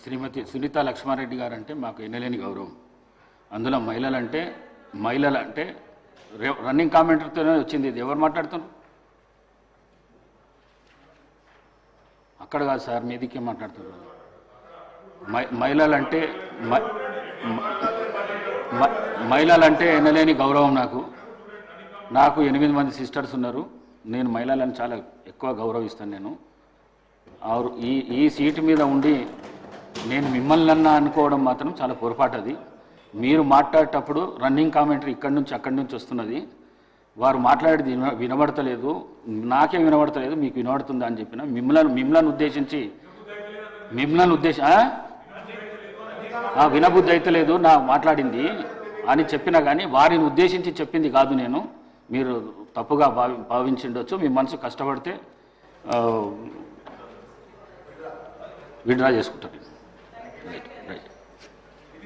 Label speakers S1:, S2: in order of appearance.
S1: శ్రీమతి సునీత లక్ష్మారెడ్డి గారు అంటే మాకు ఎన్నలేని గౌరవం. అందులో మహిళలంటే రన్నింగ్ కామెంటర్తోనే వచ్చింది. ఇది ఎవరు మాట్లాడుతున్నారు? అక్కడ కాదు సార్, మీదికే మాట్లాడుతున్నారు. మహిళలంటే ఎన్నలేని గౌరవం నాకు 8 మంది సిస్టర్స్ ఉన్నారు. నేను మహిళలను చాలా ఎక్కువ గౌరవిస్తాను. నేను ఈ సీటు మీద ఉండి నేను మిమ్మల్ని అనుకోవడం మాత్రం చాలా పొరపాటు. అది మీరు మాట్లాడేటప్పుడు రన్నింగ్ కామెంటరీ ఇక్కడి నుంచి అక్కడి నుంచి వస్తున్నది. వారు మాట్లాడేది వినబడతలేదు, నాకే వినబడతలేదు, మీకు వినబడుతుందా అని చెప్పిన. మిమ్మల్ని ఉద్దేశించి వినబుద్ధి అయితే లేదు నా మాట్లాడింది అని చెప్పినా కానీ వారిని ఉద్దేశించి చెప్పింది కాదు నేను. మీరు తప్పుగా భావించిండొచ్చు. మీ మనసు కష్టపడితే విడ్రా చేసుకుంటారు.